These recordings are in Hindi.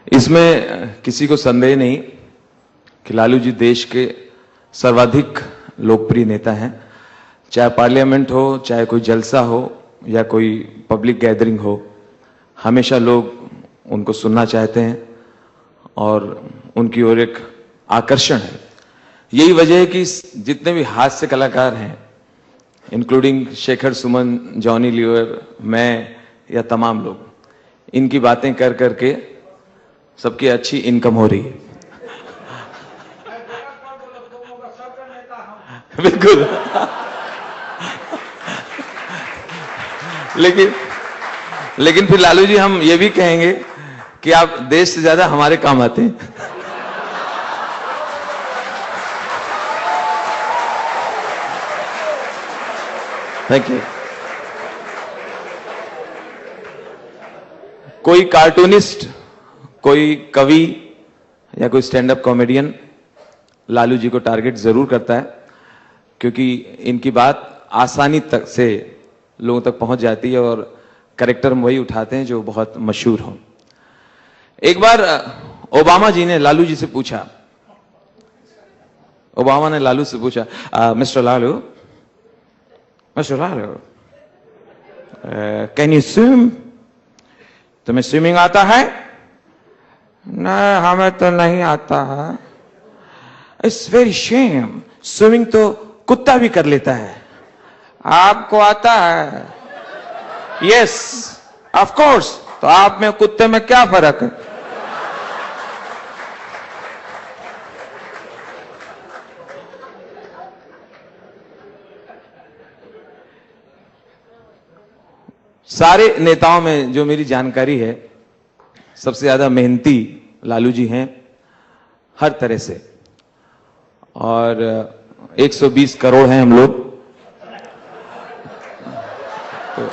इसमें किसी को संदेह नहीं कि लालू जी देश के सर्वाधिक लोकप्रिय नेता हैं। चाहे पार्लियामेंट हो, चाहे कोई जलसा हो या कोई पब्लिक गैदरिंग हो, हमेशा लोग उनको सुनना चाहते हैं और उनकी ओर एक आकर्षण है। यही वजह है कि जितने भी हास्य कलाकार हैं, including Shekhar Suman, Johnny liver, मैं या तमाम लोग, इनकी बातें कर करके सबकी अच्छी इनकम हो रही है। बिल्कुल। लेकिन फिर लालू जी हम ये भी कहेंगे कि आप देश से ज्यादा हमारे काम आते हैं। Thank you. कोई कार्टूनिस्ट, कोई कवि या कोई stand up comedian Lalu ji को टारगेट जरूर करता है, क्योंकि इनकी बात आसानी तक से लोगों तक पहुंच जाती है और कैरेक्टर वही उठाते हैं जो बहुत मशहूर हो। एक बार ओबामा जी ने लालू जी से पूछा, ओबामा ने लालू से पूछा, mister Lalu, can you swim? तुम्हें स्विमिंग आता है? नहीं, हमें तो नहीं आता है। इट्स वेरी शेम, स्विमिंग तो कुत्ता भी कर लेता है, आपको आता है? Yes of course. तो आप में कुत्ते में क्या फर्क है? सारे नेताओं में जो मेरी जानकारी है, सबसे ज्यादा मेहनती लालू जी हैं हर तरह से। और 120 करोड़ हैं हम लोग, तो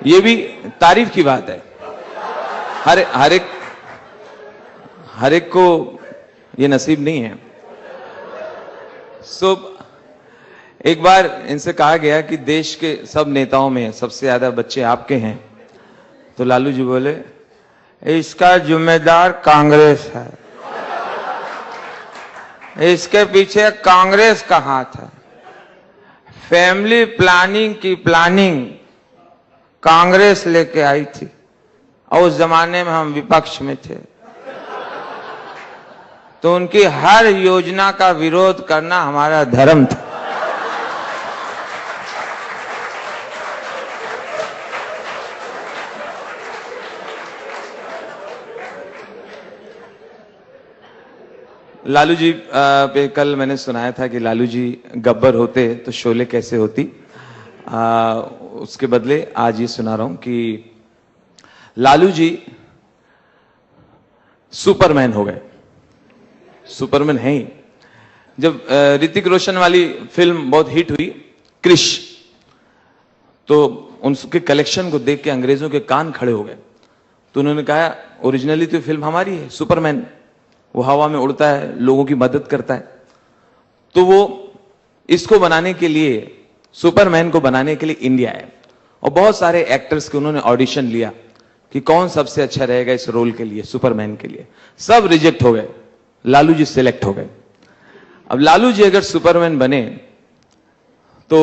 ये भी तारीफ की बात है। हर एक को ये नसीब नहीं है। एक बार इनसे कहा गया कि देश के सब नेताओं में सबसे ज्यादा बच्चे आपके हैं, तो लालू जी बोले, इसका जिम्मेदार कांग्रेस है, इसके पीछे कांग्रेस का हाथ है। फैमिली प्लानिंग की प्लानिंग कांग्रेस लेके आई थी और उस जमाने में हम विपक्ष में थे, तो उनकी हर योजना का विरोध करना हमारा धर्म था। लालू जी पे कल मैंने सुनाया था कि लालू जी गब्बर होते तो शोले कैसे होती। उसके बदले आज ये सुना रहा हूं कि लालू जी सुपरमैन हो गए। सुपरमैन है ही। जब ऋतिक रोशन वाली फिल्म बहुत हिट हुई, क्रिश, तो उनके कलेक्शन को देख के अंग्रेजों के कान खड़े हो गए। तो उन्होंने कहा, ओरिजिनली तो फिल्म हमारी है, सुपरमैन, वो हवा में उड़ता है, लोगों की मदद करता है। तो वो इसको बनाने के लिए, सुपरमैन को बनाने के लिए इंडिया आए और बहुत सारे एक्टर्स के उन्होंने ऑडिशन लिया कि कौन सबसे अच्छा रहेगा इस रोल के लिए, सुपरमैन के लिए। सब रिजेक्ट हो गए, लालू जी सिलेक्ट हो गए। अब लालू जी अगर सुपरमैन बने तो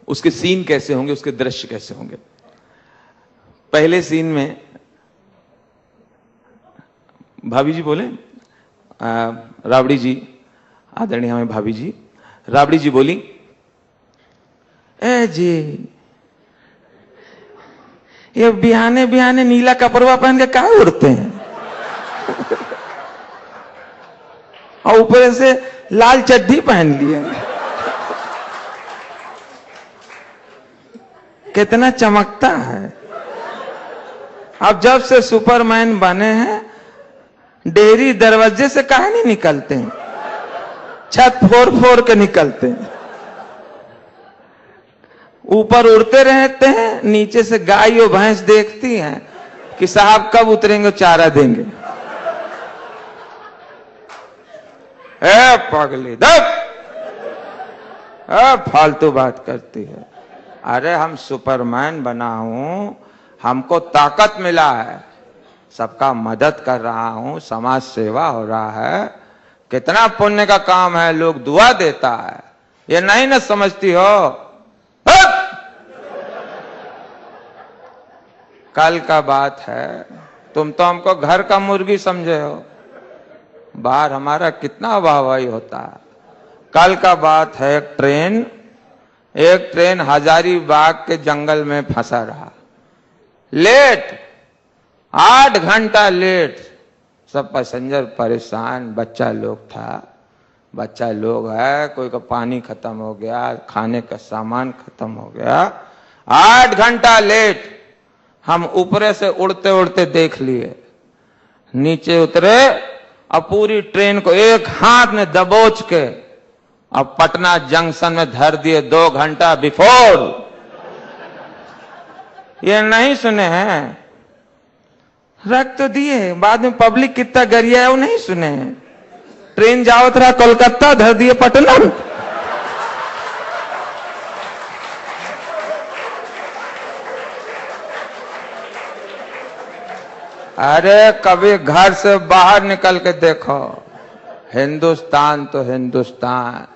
उसके सीन कैसे होंगे, उसके दृश्य कैसे होंगे। पहले सीन में भाभी जी बोले, राबड़ी जी, आदरणीय हमें भाभी जी, राबड़ी जी बोली, ए जी, ये बिहाने बिहाने नीला कपड़वा पहन के काहे उड़ते हैं और ऊपर से लाल चड्डी पहन लिए, कितना चमकता है। अब जब से सुपरमैन बने हैं, डेयरी दरवाजे से काहे नहीं निकलते हैं, छत फोड़ फोड़ के निकलते हैं। ऊपर उड़ते रहते हैं, नीचे से गाय और भैंस देखती हैं कि साहब कब उतरेंगे, चारा देंगे। ए पगली दब, फालतू बात करती है। अरे हम सुपरमैन बना हूं, हमको ताकत मिला है, सबका मदद कर रहा हूं, समाज सेवा हो रहा है, कितना पुण्य का काम है, लोग दुआ देता है, ये नहीं ना समझती हो? कल का बात है, तुम तो हमको घर का मुर्गी समझे हो, बाहर हमारा कितना वाहवाही होता है। कल का बात है, एक ट्रेन हजारीबाग के जंगल में फंसा रहा, लेट, 8 घंटा लेट, सब पैसेंजर परेशान, बच्चा लोग था, बच्चा लोग है, कोई का पानी खत्म हो गया, खाने का सामान खत्म हो गया, 8 घंटा लेट। हम ऊपरे से उड़ते उड़ते देख लिए, नीचे उतरे, अब पूरी ट्रेन को एक हाथ में दबोच के अब पटना जंक्शन में धर दिए 2 घंटा बिफोर। ये नहीं सुने हैं? रख तो दिए, बाद में पब्लिक कितना गरिया है वो नहीं सुने हैं। ट्रेन जावत रहा कोलकाता, धर दिए पटना। अरे कभी घर से बाहर निकल के देखो, हिंदुस्तान तो हिंदुस्तान,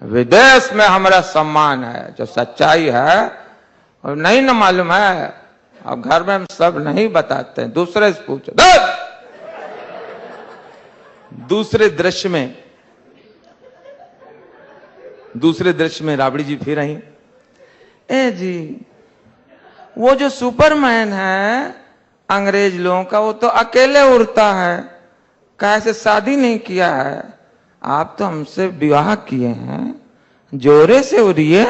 विदेश में हमारा सम्मान है, जो सच्चाई है और नहीं ना मालूम है। अब घर में हम सब नहीं बताते हैं, दूसरे से पूछो। दूसरे दृश्य में राबड़ी जी फिर आई। ए जी, वो जो सुपरमैन है अंग्रेज लोगों का, वो तो अकेले उड़ता है, कैसे शादी नहीं किया है, आप तो हमसे विवाह किए हैं, जोरे से उड़िए।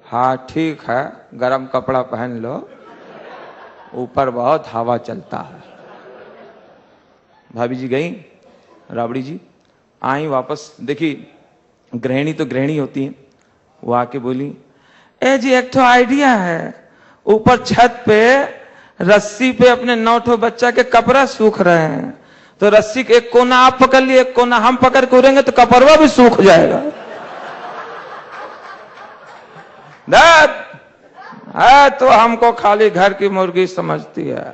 हाँ ठीक है, गरम कपड़ा पहन लो, ऊपर बहुत हवा चलता है। भाभी जी गई, राबड़ी जी आई वापस, देखी गृहिणी तो गृहिणी होती है, वो आके बोली, ए जी एक तो आइडिया है, ऊपर छत पे रस्सी पे अपने 9 बच्चा के कपड़ा सूख रहे हैं, तो रस्सी के एक कोना आप पकड़ लिए, एक कोना हम पकड़ के उड़ेंगे तो कपड़वा भी सूख जाएगा। है तो हमको खाली घर की मुर्गी समझती है,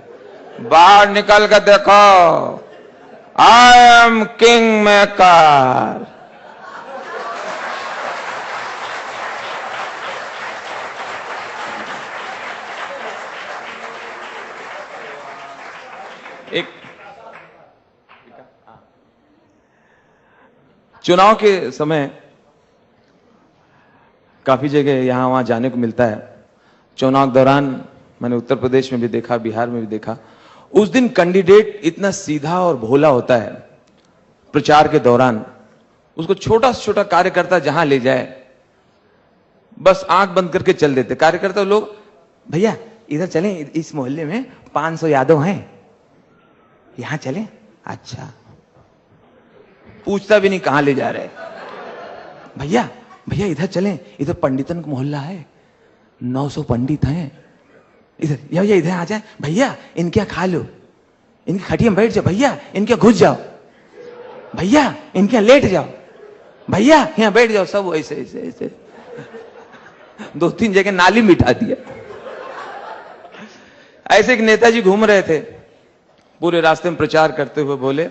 बाहर निकल कर देखो, आई एम किंग मेकर। एक चुनाव के समय काफी जगह यहां वहां जाने को मिलता है। चुनाव के दौरान मैंने उत्तर प्रदेश में भी देखा, बिहार में भी देखा, उस दिन कैंडिडेट इतना सीधा और भोला होता है, प्रचार के दौरान उसको छोटा से छोटा कार्यकर्ता जहां ले जाए बस आंख बंद करके चल देते। कार्यकर्ता लोग, भैया इधर चलें, इस मोहल्ले में 500 यादव हैं, यहां चलें। अच्छा, पूछता भी नहीं कहां ले जा रहे। भैया भैया इधर चलें, इधर पंडितन का मोहल्ला है, 900 पंडित हैं, इधर भैया इधर आ जाए, भैया इनके यहाँ खा लो, इनकी खटिया में बैठ जाओ, भैया इनके घुस जाओ, भैया इनके यहाँ लेट जाओ, भैया यहाँ बैठ जाओ। सब ऐसे ऐसे ऐसे 2-3 जगह नाली मिटा दिया। ऐसे एक नेताजी घूम रहे थे, पूरे रास्ते में प्रचार करते हुए बोले,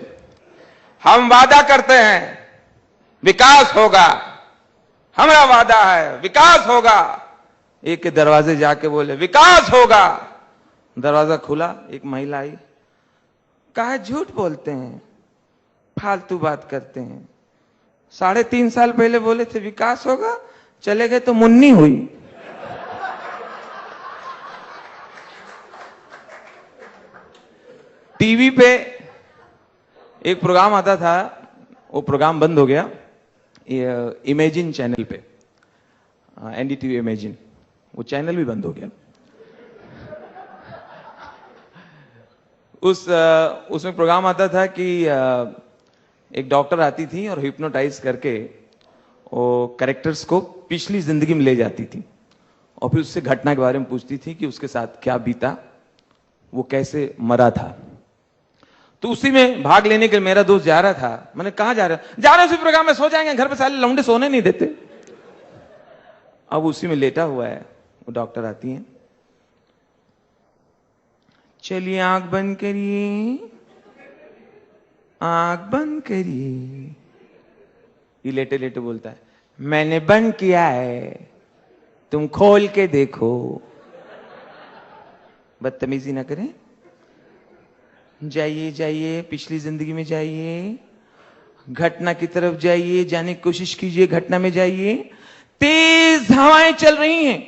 हम वादा करते हैं विकास होगा, हमारा वादा है विकास होगा। एक के दरवाजे जाके बोले विकास होगा, दरवाजा खुला, एक महिला आई, काहे झूठ बोलते हैं, फालतू बात करते हैं, 3.5 साल पहले बोले थे विकास होगा, चले गए तो मुन्नी हुई। टीवी पे एक प्रोग्राम आता था, वो प्रोग्राम बंद हो गया, इमेजिन चैनल पे, एनडीटीवी इमेजिन, वो चैनल भी बंद हो गया। उसमें प्रोग्राम आता था कि एक डॉक्टर आती थी और हिप्नोटाइज करके वो कैरेक्टर्स को पिछली जिंदगी में ले जाती थी और फिर उससे घटना के बारे में पूछती थी कि उसके साथ क्या बीता, वो कैसे मरा था। तो उसी में भाग लेने के लिए मेरा दोस्त जा रहा था। मैंने कहा जा रहा है उसी प्रोग्राम में, सो जाएंगे, घर पे साले लौंडे सोने नहीं देते। अब उसी में लेटा हुआ है, वो डॉक्टर आती है, चलिए आंख बंद करिए, आंख बंद करिए। ये लेटे लेटे बोलता है, मैंने बंद किया है, तुम खोल के देखो। बदतमीजी ना करें, जाइए जाइए, पिछली जिंदगी में जाइए, घटना की तरफ जाइए, जाने की कोशिश कीजिए, घटना में जाइए। तेज हवाएं चल रही हैं,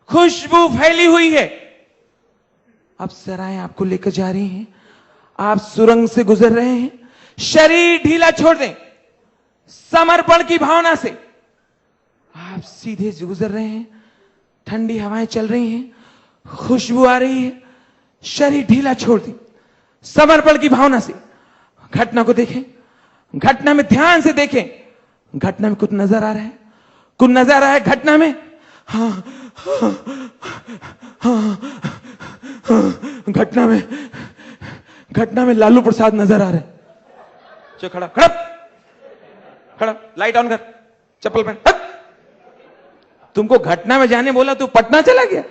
खुशबू फैली हुई है, अप्सराएं आपको लेकर जा रही हैं, आप सुरंग से गुजर रहे हैं, शरीर ढीला छोड़ दें, समर्पण की भावना से आप सीधे से गुजर रहे हैं, ठंडी हवाएं चल रही हैं, खुशबू आ रही है, शरीर ढीला छोड़ दें, समर्पण की भावना से घटना को देखें, घटना में ध्यान से देखें, घटना में कुछ नजर आ रहा है, कुछ नजर आ रहा है घटना में, हाँ, हाँ, हाँ, हाँ, घटना में लालू प्रसाद नजर आ रहे हैं। चल खड़ा खड़ा खड़ा, लाइट ऑन कर, चप्पल पहन। तुमको घटना में जाने बोला, तू पटना चला गया।